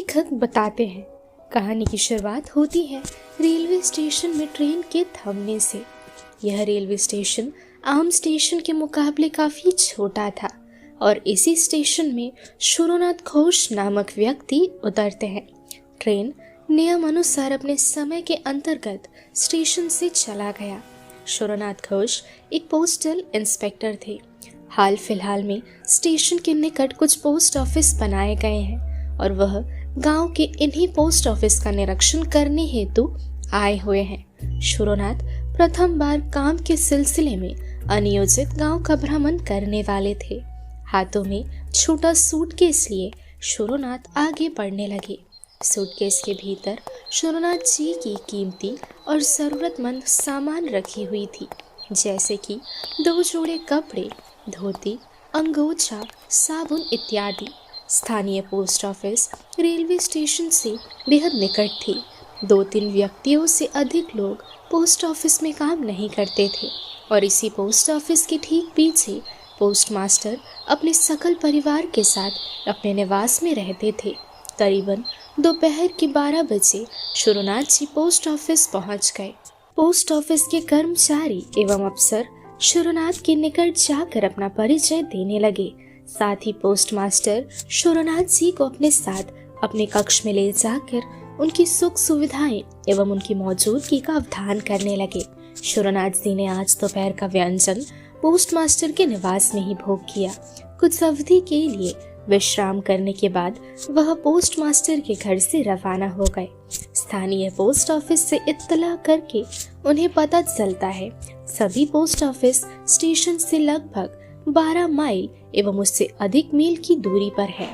लेखक बताते हैं, कहानी की शुरुआत होती है रेलवे स्टेशन में ट्रेन के थमने से। यह रेलवे स्टेशन आम स्टेशन के मुकाबले काफी छोटा था और इसी स्टेशन में शुरोनाथ घोष नामक व्यक्ति उतरते हैं। ट्रेन नियम अनुसार अपने समय के अंतर्गत स्टेशन से चला गया। शुरोनाथ घोष एक पोस्टल इंस्पेक्टर थे। हाल फिलहाल में स्टेशन के निकट कुछ पोस्ट ऑफिस बनाए गए हैं और वह गांव के इन्हीं पोस्ट ऑफिस का निरीक्षण करने हेतु आए हुए हैं। शुरोनाथ प्रथम बार काम के सिलसिले में अनियोजित गांव का भ्रमण करने वाले थे। हाथों में छोटा सूटकेस लिए शुरोनाथ आगे बढ़ने लगे। सूटकेस के भीतर शुरोनाथ जी की कीमती और जरूरतमंद सामान रखी हुई थी, जैसे कि 2 जोड़े कपड़े, धोती, अंगोछा, साबुन इत्यादि। स्थानीय पोस्ट ऑफिस रेलवे स्टेशन से बेहद निकट थी। 2-3 व्यक्तियों से अधिक लोग पोस्ट ऑफिस में काम नहीं करते थे और इसी पोस्ट ऑफिस के ठीक पीछे पोस्ट मास्टर अपने सकल परिवार के साथ अपने निवास में रहते थे। करीबन दोपहर के 12 बजे शुरोनाथ जी पोस्ट ऑफिस पहुंच गए। पोस्ट ऑफिस के कर्मचारी एवं अफसर शुरोनाथ के निकट जाकर अपना परिचय देने लगे। साथ ही पोस्ट मास्टर शुरोनाथ जी को अपने साथ अपने कक्ष में ले जाकर उनकी सुख सुविधाएं एवं उनकी मौजूदगी का अवधान करने लगे। शुरोनाथ जी ने आज दोपहर का व्यंजन पोस्ट मास्टर के निवास में ही भोग किया। कुछ अवधि के लिए विश्राम करने के बाद वह पोस्ट मास्टर के घर से रवाना हो गए। स्थानीय पोस्ट ऑफिस से इत्तला करके उन्हें पता चलता है सभी पोस्ट ऑफिस स्टेशन से लगभग 12 माइल एवं उससे अधिक मील की दूरी पर है।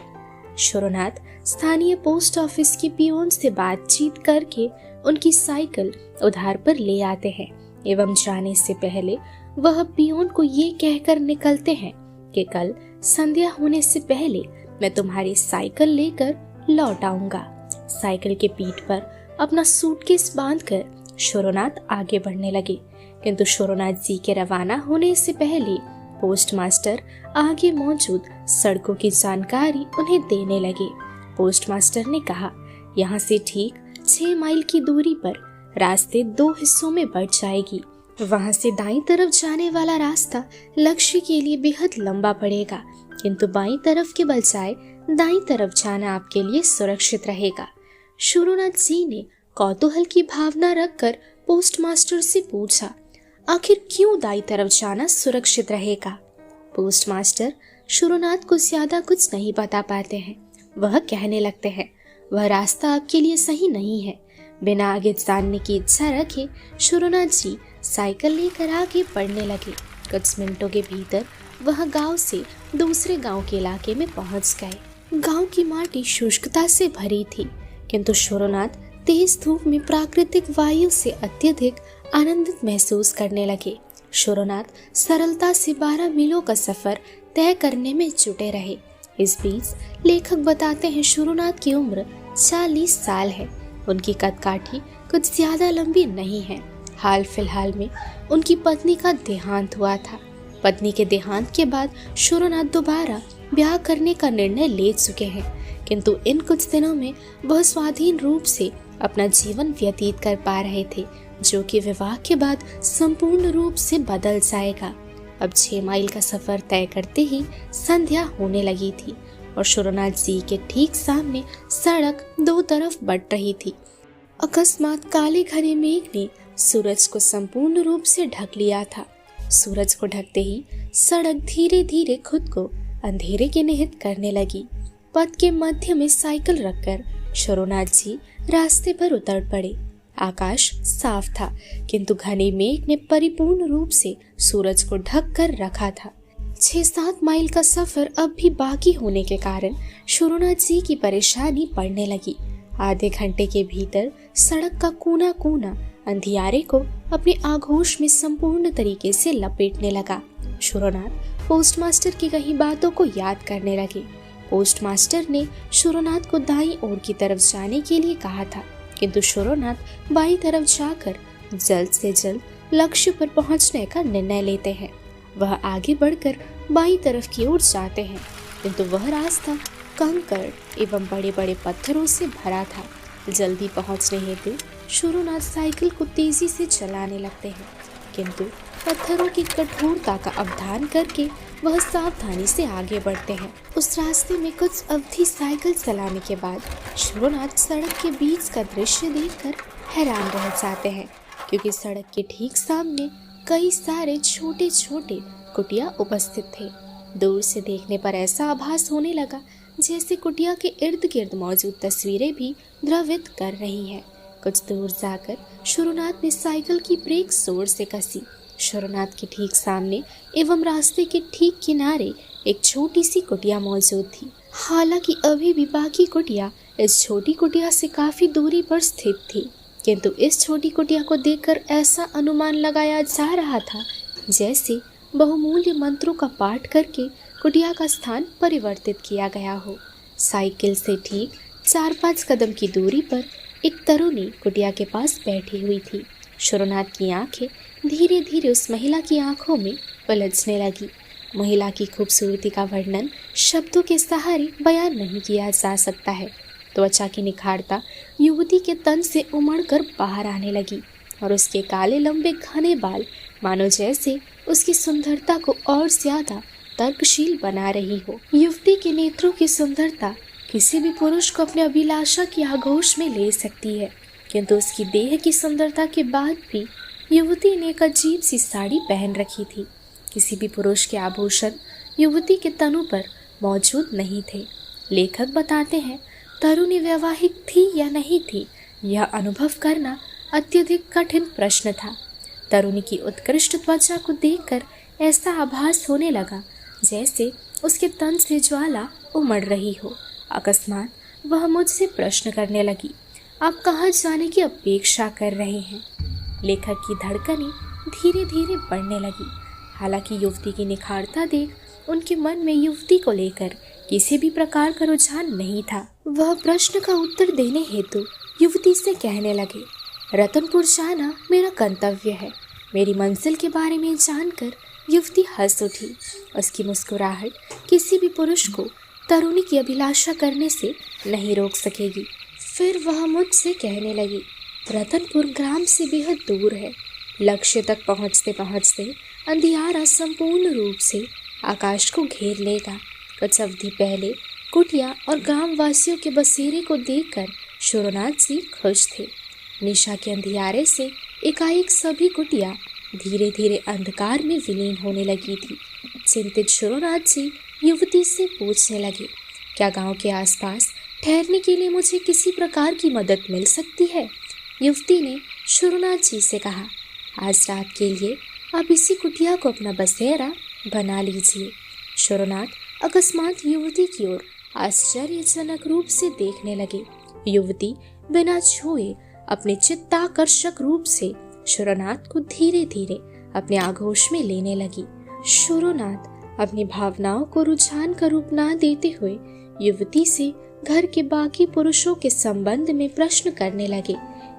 शुरोनाथ स्थानीय पोस्ट ऑफिस के पियोन से बातचीत करके उनकी साइकिल उधार पर ले आते हैं एवं जाने से पहले वह पियोन को ये कहकर निकलते हैं कि कल संध्या होने से पहले मैं तुम्हारी साइकिल लेकर लौट आऊंगा। साइकिल के पीठ पर अपना सूटकेस बांधकर शुरोनाथ आगे बढ़ने लगे, किंतु शुरोनाथ जी के रवाना होने से पहले पोस्ट मास्टर आगे मौजूद सड़कों की जानकारी उन्हें देने लगे। पोस्ट मास्टर ने कहा, यहाँ से ठीक 6 माइल की दूरी पर रास्ते 2 हिस्सों में बढ़ जाएगी। वहाँ से दाईं तरफ जाने वाला रास्ता लक्ष्य के लिए बेहद लंबा पड़ेगा, किंतु बाईं तरफ के बजाय दाईं तरफ जाना आपके लिए सुरक्षित रहेगा। शुरोनाथ जी ने कौतूहल की भावना रखकर पोस्ट मास्टर से पूछा, आखिर क्यों दाईं तरफ जाना सुरक्षित रहेगा? पोस्ट मास्टर शुरोनाथ को ज्यादा कुछ नहीं बता पाते हैं। वह कहने लगते हैं, वह रास्ता आपके लिए सही नहीं है। बिना आगे जानने की इच्छा रखे शुरोनाथ जी साइकिल लेकर आगे बढ़ने लगे। कुछ मिनटों के भीतर वह गांव से दूसरे गांव के इलाके में पहुंच गए। गांव की माटी शुष्कता से भरी थी, किंतु शुरोनाथ तेज धूप में प्राकृतिक वायु से अत्यधिक आनंदित महसूस करने लगे। शुरोनाथ सरलता से 12 मीलों का सफर तय करने में जुटे रहे। इस बीच लेखक बताते हैं शुरोनाथ की उम्र 40 साल है। उनकी कदकाठी कुछ ज्यादा लंबी नहीं है। हाल फिलहाल में उनकी पत्नी का देहांत हुआ था। पत्नी के देहांत के बाद शुरोनाथ दोबारा ब्याह करने का निर्णय ले चुके हैं, किंतु इन कुछ दिनों में वह स्वाधीन रूप से अपना जीवन व्यतीत कर पा रहे थे, जो कि विवाह के बाद संपूर्ण रूप से बदल जाएगा। अब 6 माइल का सफर तय करते ही संध्या होने लगी थी और शुरोनाथ जी के ठीक सामने सड़क 2 तरफ बट रही थी। अकस्मात काले घने मेघ ने सूरज को संपूर्ण रूप से ढक लिया था। सूरज को ढकते ही सड़क धीरे धीरे खुद को अंधेरे के निहित करने लगी। पथ के मध्य में साइकिल रखकर शुरोनाथ जी रास्ते पर उतर पड़े। आकाश साफ था, किंतु घने मेघ ने परिपूर्ण रूप से सूरज को ढक कर रखा था। 6-7 माइल का सफर अब भी बाकी होने के कारण शुरोनाथ जी की परेशानी बढ़ने लगी। आधे घंटे के भीतर सड़क का कोना कोना अंधियारे को अपने आगोश में संपूर्ण तरीके से लपेटने लगा। शुरोनाथ पोस्ट मास्टर की कही बातों को याद करने लगे। पोस्ट मास्टर ने शुरोनाथ को दाईं ओर की तरफ जाने के लिए कहा था, किंतु शुरोनाथ बाईं तरफ जाकर जल्द से जल्द लक्ष्य पर पहुंचने का निर्णय लेते हैं। वह आगे बढ़कर बाईं तरफ की ओर जाते हैं, किंतु वह रास्ता कंकड़ एवं बड़े बड़े पत्थरों से भरा था। जल्दी पहुंचने हेतु शुरुनाथ साइकिल को तेजी से चलाने लगते हैं, किंतु पत्थरों की कठोरता का अवधान करके वह सावधानी से आगे बढ़ते हैं। उस रास्ते में कुछ अवधि साइकिल चलाने के बाद शुरुनाथ सड़क के बीच का दृश्य देखकर हैरान रह जाते हैं, क्योंकि सड़क के ठीक सामने कई सारे छोटे छोटे कुटिया उपस्थित थे। दूर से देखने पर ऐसा आभास होने लगा जैसे कुटिया के इर्द गिर्द मौजूद तस्वीरें भी द्रवित कर रही हैं। कुछ दूर जाकर शुरुनाथ ने साइकिल की ब्रेक जोर से कसी। शुरुनाथ के ठीक सामने एवं रास्ते के ठीक किनारे एक छोटी सी कुटिया मौजूद थी। हालांकि अभी भी बाकी कुटिया इस छोटी कुटिया से काफी दूरी पर स्थित थी, किंतु इस छोटी कुटिया को देखकर ऐसा अनुमान लगाया जा रहा था जैसे बहुमूल्य मंत्रों का पाठ करके कुटिया का स्थान परिवर्तित किया गया हो। साइकिल से ठीक 4-5 कदम की दूरी पर एक तरुणी कुटिया के पास बैठी हुई थी। शुरुनाथ की आंखें धीरे धीरे उस महिला की आंखों में उलझने लगी। महिला की खूबसूरती का वर्णन शब्दों के सहारे बयान नहीं किया जा सकता है। त्वचा की निखारता युवती के तन से उमड़कर बाहर आने लगी और उसके काले लंबे घने बाल मानो जैसे उसकी सुंदरता को और ज्यादा तर्कशील बना रही हो। युवती के नेत्रों की सुंदरता किसी भी पुरुष को अपने अभिलाषा की आगोश में ले सकती है, किंतु उसकी देह की सुंदरता के बाद भी युवती ने एक अजीब सी साड़ी पहन रखी थी। किसी भी पुरुष के आभूषण युवती के तनु पर मौजूद नहीं थे। लेखक बताते हैं, तरुणी वैवाहिक थी या नहीं थी, यह अनुभव करना अत्यधिक कठिन प्रश्न था। तरुणी की उत्कृष्ट त्वचा को देखकर ऐसा आभास होने लगा जैसे उसके तन से ज्वाला उमड़ रही हो। अकस्मात वह मुझसे प्रश्न करने लगी, आप कहाँ जाने की अपेक्षा कर रहे हैं? लेखक की धड़कनें धीरे धीरे बढ़ने लगी। हालांकि युवती की निखारता देख उनके मन में युवती को लेकर किसी भी प्रकार का रुझान नहीं था। वह प्रश्न का उत्तर देने हेतु युवती से कहने लगे, रतनपुर जाना मेरा कर्तव्य है। मेरी मंजिल के बारे में जानकर युवती हंस उठी। उसकी मुस्कुराहट किसी भी पुरुष को तरुणी की अभिलाषा करने से नहीं रोक सकेगी। फिर वह मुझसे कहने लगी, रतनपुर ग्राम से बेहद दूर है। लक्ष्य तक पहुंचते पहुंचते अंधियारा संपूर्ण रूप से आकाश को घेर लेगा। कुछ अवधि पहले कुटिया और ग्राम वासियों के बसेरे को देखकर शुरुनाथ जी खुश थे। निशा के अंधियारे से एकाएक सभी कुटिया धीरे धीरे अंधकार में विलीन होने लगी थी। चिंतित शुरुनाथ जी युवती से पूछने लगे, क्या गांव के आसपास ठहरने के लिए मुझे किसी प्रकार की मदद मिल सकती है? युवती ने शुरुनाथ जी से कहा, आज रात के लिए आप इसी कुटिया को अपना बसेरा बना लीजिए। शुरुनाथ अकस्मात युवती की ओर आश्चर्यजनक रूप से देखने लगे। युवती बिना छुए अपने चित्ताकर्षक रूप से शुरुनाथ को धीरे धीरे अपने आगोश में लेने लगी। शुरुनाथ अपनी भावनाओं को रुझान का रूप ना देते हुए युवती से घर के बाकी पुरुषों के संबंध में प्रश्न करने लगे।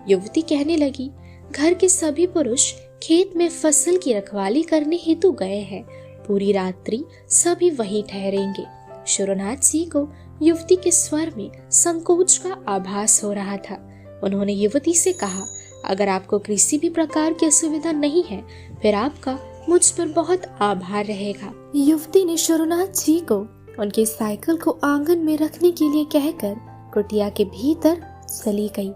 युवती कहने लगी, घर के सभी पुरुष खेत में फसल की रखवाली करने हेतु गए हैं। पूरी रात्रि सभी वहीं ठहरेंगे। शुरुनाथ जी को युवती के स्वर में संकोच का आभास हो रहा था। उन्होंने युवती से कहा, अगर आपको किसी भी प्रकार की असुविधा नहीं है, फिर आपका मुझ पर बहुत आभार रहेगा। युवती ने शुरुनाथ जी को उनकी साइकिल को आंगन में रखने के लिए कहकर कुटिया के भीतर चली गई।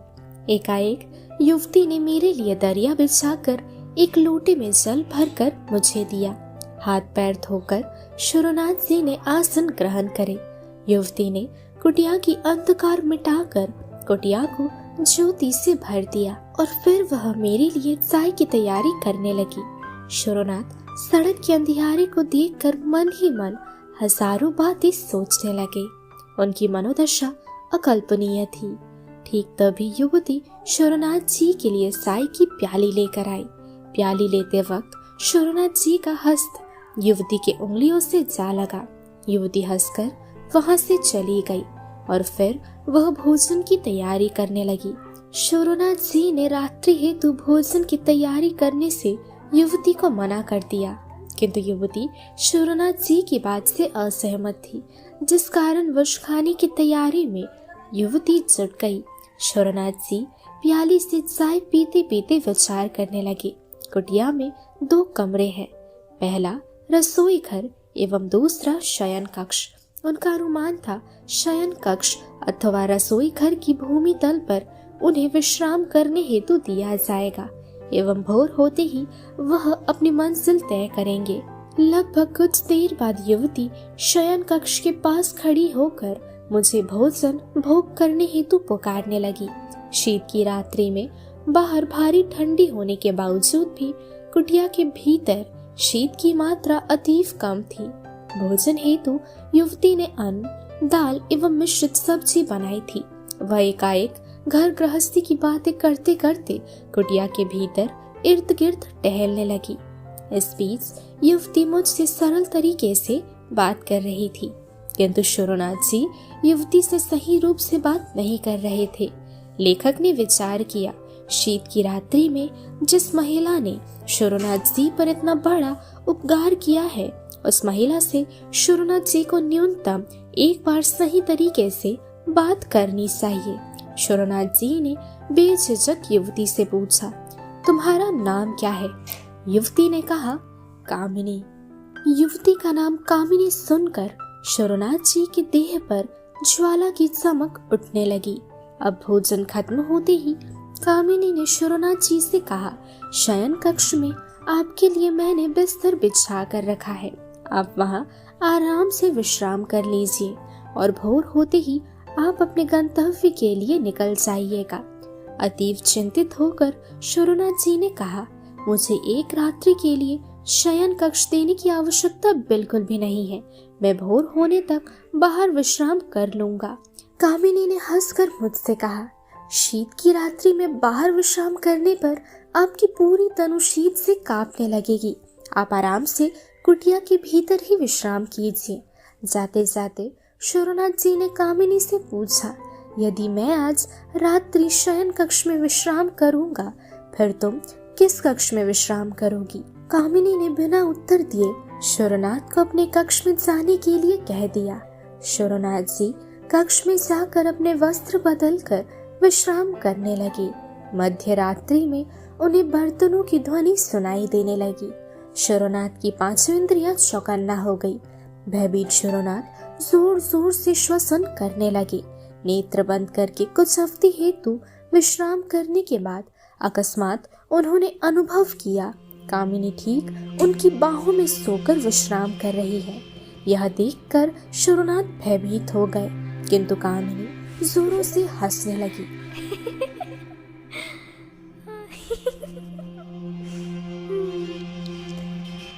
एकाएक युवती ने मेरे लिए दरिया बिछाकर एक लोटे में जल भरकर मुझे दिया। हाथ पैर धोकर शुरुनाथ जी ने आसन ग्रहण करे। युवती ने कुटिया की अंधकार मिटाकर कुटिया को ज्योति से भर दिया और फिर वह मेरे लिए चाय की तैयारी करने लगी। शुरुनाथ सड़क के अंधियारे को देखकर मन ही मन हजारों बातें सोचने लगे। उनकी मनोदशा अकल्पनीय थी। ठीक तभी युवती शुरुनाथ जी के लिए चाय की प्याली लेकर आई। प्याली लेते वक्त शुरुनाथ जी का हस्त युवती के उंगलियों से जा लगा। युवती हंसकर वहां से चली गई और फिर वह भोजन की तैयारी करने लगी। शुरुनाथ जी ने रात्रि हेतु भोजन की तैयारी करने से युवती को मना कर दिया। किंतु युवती शोरनाथ जी की बात से असहमत थी, जिस कारण वश खाने की तैयारी में युवती जुट गई। शोरनाथ जी प्याली से चाय पीते पीते विचार करने लगे। कुटिया में 2 कमरे हैं, पहला रसोई घर एवं दूसरा शयन कक्ष। उनका अनुमान था शयन कक्ष अथवा रसोई घर की भूमि तल पर उन्हें विश्राम करने हेतु दिया जाएगा एवं भोर होते ही वह अपनी मंजिल तय करेंगे। लगभग कुछ देर बाद युवती शयन कक्ष के पास खड़ी होकर मुझे भोजन भोग करने हेतु पुकारने लगी। शीत की रात्रि में बाहर भारी ठंडी होने के बावजूद भी कुटिया के भीतर शीत की मात्रा अतीव कम थी। भोजन हेतु युवती ने अन्न, दाल एवं मिश्रित सब्जी बनाई थी। वह एकाएक घर गृहस्थी की बातें करते करते कुटिया के भीतर इर्द गिर्द टहलने लगी। इस बीच युवती मुझसे सरल तरीके से बात कर रही थी, किंतु शोरनाथ जी युवती से सही रूप से बात नहीं कर रहे थे। लेखक ने विचार किया, शीत की रात्रि में जिस महिला ने शोरनाथ जी पर इतना बड़ा उपकार किया है, उस महिला से शोरनाथ जी को न्यूनतम एक बार सही तरीके से बात करनी चाहिए। शोरनाथ जी ने बेझिझक युवती से पूछा, तुम्हारा नाम क्या है? युवती ने कहा, कामिनी। युवती का नाम कामिनी सुनकर शोरनाथ जी के देह पर ज्वाला की चमक उठने लगी। अब भोजन खत्म होते ही कामिनी ने शोरनाथ जी से कहा, शयन कक्ष में आपके लिए मैंने बिस्तर बिछा कर रखा है, आप वहाँ आराम से विश्राम कर लीजिए और भोर होते ही आप अपने गंतव्य के लिए निकल जाइएगा। अतीव चिंतित होकर शोरनाथ जी ने कहा, मुझे एक रात्रि के लिए शयन कक्ष देने की आवश्यकता बिल्कुल भी नहीं है, मैं भोर होने तक बाहर विश्राम कर लूंगा। कामिनी ने हंसकर मुझसे कहा, शीत की रात्रि में बाहर विश्राम करने पर आपकी पूरी तनु शीत से कांपने लगेगी। आप आराम से कुटिया के भीतर ही विश्राम कीजिए। जाते जाते शोरनाथ जी ने कामिनी से पूछा, यदि मैं आज रात्रि शयन कक्ष में विश्राम करूंगा, फिर तुम किस कक्ष में विश्राम करोगी? कामिनी ने बिना उत्तर दिए शोरनाथ को अपने कक्ष में जाने के लिए कह दिया। शोरनाथ जी कक्ष में जाकर अपने वस्त्र बदलकर विश्राम करने लगे। मध्य रात्रि में उन्हें बर्तनों की ध्वनि सुनाई देने लगी। शोरनाथ की 5 इंद्रियां चौकन्ना हो गई। भयभीत शोरनाथ जोर जोर से श्वसन करने लगे। नेत्र बंद करके कुछ अवधि हेतु विश्राम करने के बाद अकस्मात उन्होंने अनुभव किया, कामिनी ठीक उनकी बाहों में सोकर विश्राम कर रही है। यह देखकर शोरनाथ भयभीत हो गए, किंतु कामिनी जोरों से हंसने लगी।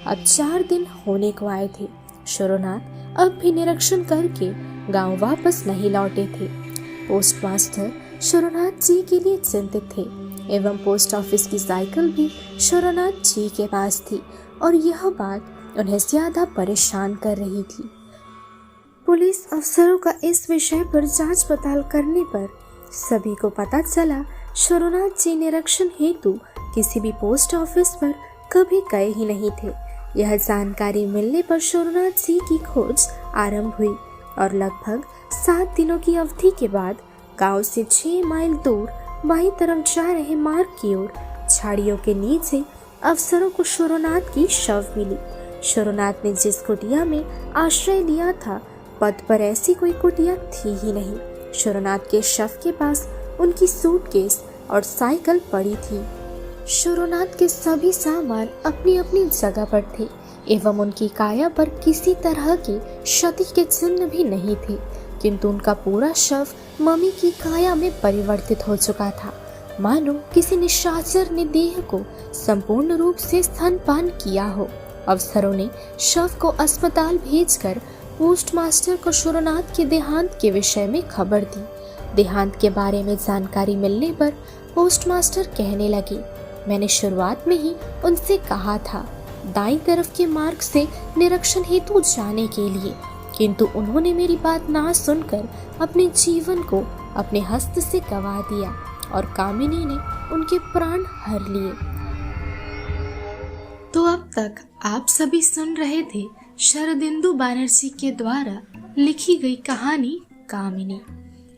अब 4 दिन होने को आए थे। शोरनाथ अब भी निरीक्षण करके गांव वापस नहीं लौटे थे। पोस्टमास्टर शोरनाथ जी के लिए चिंतित थे एवं पोस्ट ऑफिस की साइकिल भी शोरनाथ जी के पास थी और यह बात उन्हें ज्यादा परेशान कर रही थी। पुलिस अफसरों का इस विषय पर जांच पड़ताल करने पर सभी को पता चला शोरनाथ जी निरीक्षण हेतु किसी भी पोस्ट ऑफिस पर कभी गए ही नहीं थे। यह जानकारी मिलने पर शोरनाथ जी की खोज आरंभ हुई और लगभग 7 दिनों की अवधि के बाद गांव से 6 माइल दूर बाईं तरफ जा रहे मार्ग की ओर झाड़ियों के नीचे अफसरों को शोरनाथ की शव मिली। शोरनाथ ने जिस कुटिया में आश्रय लिया था, पद पर ऐसी कोई कुटिया थी ही नहीं। शोरनाथ के शव के पास उनकी सूटकेस और साइकिल पड़ी थी। शोरनाथ के सभी सामान अपनी अपनी जगह पर थे एवं उनकी काया पर किसी तरह की क्षति के चिन्ह भी नहीं थे, किंतु उनका पूरा शव मम्मी की काया में परिवर्तित हो चुका था, मानो किसी निशाचर ने देह को संपूर्ण रूप से स्तनपान किया हो। अफसरों ने शव को अस्पताल भेजकर पोस्टमास्टर को शोरनाथ के देहांत के विषय में खबर दी। देहांत के बारे में जानकारी मिलने पर पोस्टमास्टर कहने लगे, मैंने शुरुआत में ही उनसे कहा था दाईं तरफ के मार्ग से निरीक्षण हेतु जाने के लिए, किंतु उन्होंने मेरी बात ना सुनकर अपने जीवन को अपने हस्त से गंवा दिया और कामिनी ने उनके प्राण हर लिए। तो अब तक आप सभी सुन रहे थे शरदिंदु बैनर्जी के द्वारा लिखी गई कहानी कामिनी।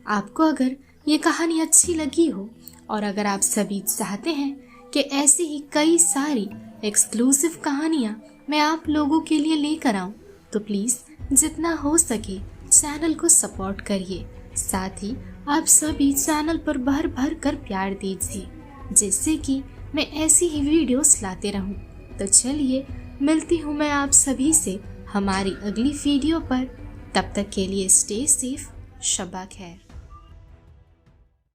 आपको अगर ये कहानी अच्छी लगी हो और अगर आप सभी चाहते हैं कि ऐसी ही कई सारी एक्सक्लूसिव कहानियाँ मैं आप लोगों के लिए लेकर आऊँ, तो प्लीज़ जितना हो सके चैनल को सपोर्ट करिए। साथ ही आप सभी चैनल पर भर भर कर प्यार दीजिए, जिससे कि मैं ऐसी ही वीडियोस लाते रहूं। तो चलिए मिलती हूँ मैं आप सभी से हमारी अगली वीडियो पर। तब तक के लिए स्टे सेफ, शब्बा खैर।